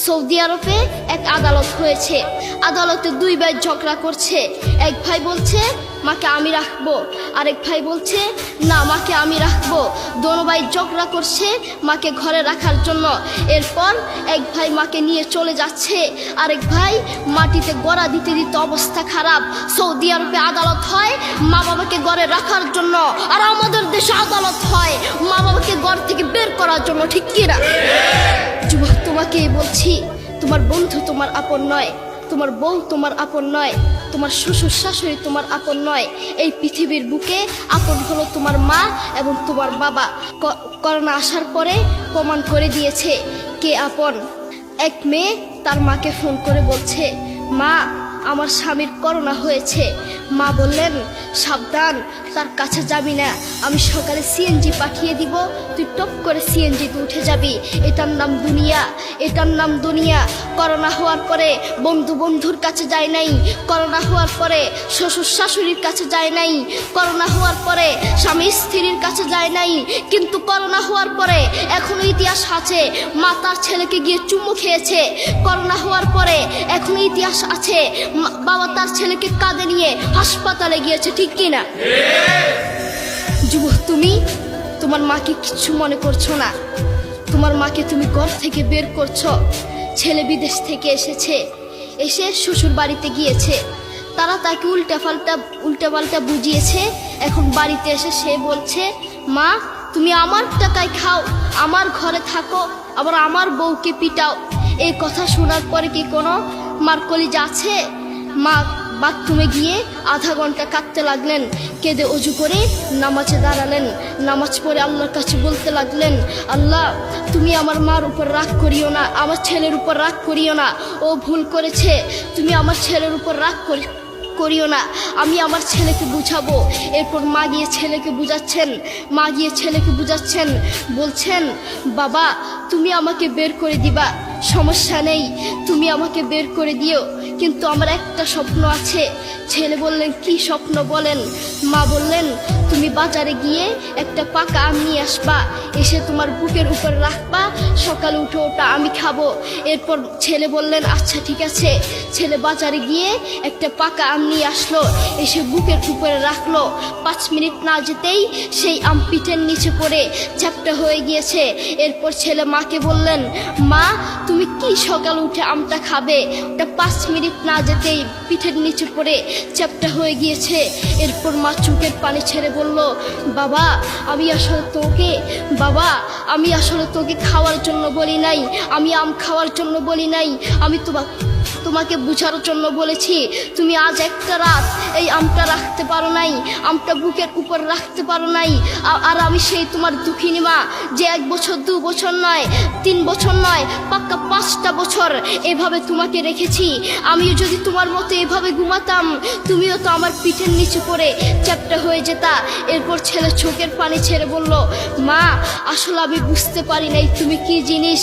Saudi আরবে এক আদালত হয়েছে। আদালতে দুই ভাই ঝগড়া করছে। এক ভাই বলছে মাকে আমি রাখবো, আরেক ভাই বলছে না মাকে আমি রাখবো। দোনো ভাই ঝগড়া করছে মাকে ঘরে রাখার জন্য। এরপর এক ভাই মাকে নিয়ে চলে যাচ্ছে, আরেক ভাই মাটিতে গড়া দিতে দিতে অবস্থা খারাপ। সৌদি আরবে আদালত হয় মা বাবাকে ঘরে রাখার জন্য, আর আমাদের দেশে আদালত হয় মা বাবাকে ঘর থেকে বের করার জন্য, ঠিক কিনা? যুবক, তোমাকেই বলছি, তোমার বন্ধু তোমার আপন নয়, তোমার বউ তোমার আপন নয়, তোমার শ্বশুর শাশুড়ি তোমার আপন নয়। এই পৃথিবীর বুকে আপন হলো তোমার মা এবং তোমার বাবা। করোনা আসার পরে প্রমাণ করে দিয়েছে কে আপন। এক মেয়ে তার মাকে ফোন করে বলছে, মা আমার স্বামীর করোনা হয়েছে। মা বললেন সাবধান, তার কাছে যাবি না, আমি সকালে সিএনজি পাঠিয়ে দিব, তুই টপ করে সিএনজিতে উঠে যাবি। এটার নাম দুনিয়া, এটার নাম দুনিয়া। করোনা হওয়ার পরে বন্ধু বন্ধুর কাছে যায় নাই, করোনা হওয়ার পরে শ্বশুর শাশুড়ির কাছে যায় নাই, করোনা হওয়ার পরে স্বামী স্ত্রীর কাছে যায় নাই, কিন্তু করোনা হওয়ার পরে এখনো ইতিহাস আছে মা তার ছেলেকে গিয়ে চুমু খেয়েছে। করোনা হওয়ার পরে এখনো ইতিহাস আছে বাবা তার ছেলেকে কাঁধে নিয়ে হাসপাতালে গিয়েছে, ঠিক কিনা? যুবক, তুমি তোমার মাকে কিছু মনে করছো না। তোমার মাকে তুমি ঘর থেকে বের করছো। ছেলে বিদেশ থেকে এসেছে, এসে শ্বশুর বাড়িতে গিয়েছে, তারা তাকে উল্টাপাল্টা বুঝিয়েছে। এখন বাড়িতে এসে সে বলছে, মা তুমি আমার টাকায় খাও, আমার ঘরে থাকো, আবার আমার বউকে পিটাও। এই কথা শোনার পরে কি কোনো মার কলিজা আছে? মা বাথরুমে গিয়ে আধা ঘন্টা কাঁদতে লাগলেন। কেঁদে অজু করে নামাজে দাঁড়ালেন। নামাজ পড়ে আল্লাহর কাছে বলতে লাগলেন, আল্লাহ তুমি আমার মার উপর রাগ করিও না, আমার ছেলের উপর রাগ করিও না, ও ভুল করেছে, তুমি আমার ছেলের উপর রাগ করিও না, আমি আমার ছেলেকে বুঝাবো। এরপর মা গিয়ে ছেলেকে বুঝাচ্ছেন, বলছেন বাবা তুমি আমাকে বের করে দিবা, সমস্যা নেই, তুমি আমাকে বের করে দিও, কিন্তু আমার একটা স্বপ্ন আছে। ছেলে বললেন কি স্বপ্ন বলেন? মা বললেন তুমি বাজারে গিয়ে একটা পাকা আম নিয়ে আসবা, এসে তোমার বুকের উপর রাখবা, সকালে উঠে ওটা আমি খাবো। এরপর ছেলে বললেন আচ্ছা ঠিক আছে। ছেলে বাজারে গিয়ে একটা পাকা আম নিয়ে আসলো, এসে বুকের উপরে রাখলো। 5 মিনিট না যেতেই সেই আম পিঠের নিচে পড়ে চ্যাপ্টা হয়ে গিয়েছে। এরপর ছেলে মাকে বললেন, মা তুমি কি সকালে উঠে আমটা খাবে? ওটা 5 মিনিট না যেতেই পিঠের নিচে পড়ে চ্যাপ্টা হয়ে গিয়েছে। এরপর মা চোখের পানি ছেড়ে বলল, বাবা আমি আসলে তোকে খাওয়ার জন্য বলি নাই, আমি আম খাওয়ার জন্য বলি নাই, আমি তোমাকে বুঝার জন্য বলেছি। তুমি আজ একটা রাত এই আমটা রাখতে পারো নাই, আমটা বুকের উপর রাখতে পারো নাই, আর আমি সেই তোমার দুঃখিনী মা যে 1 বছর 2 বছর নয় 3 বছর নয় পাক্কা 5টা বছর এভাবে তোমাকে রেখেছি। আমিও যদি তোমার মতো এভাবে ঘুমাতাম, তুমিও তো আমার পিঠের নিচে পড়ে চ্যাপ্টা হয়ে যেতা। এরপর ছেলে চোখের পানি ছেড়ে বলল, মা আসলে আমি বুঝতে পারি নাই তুমি কি জিনিস।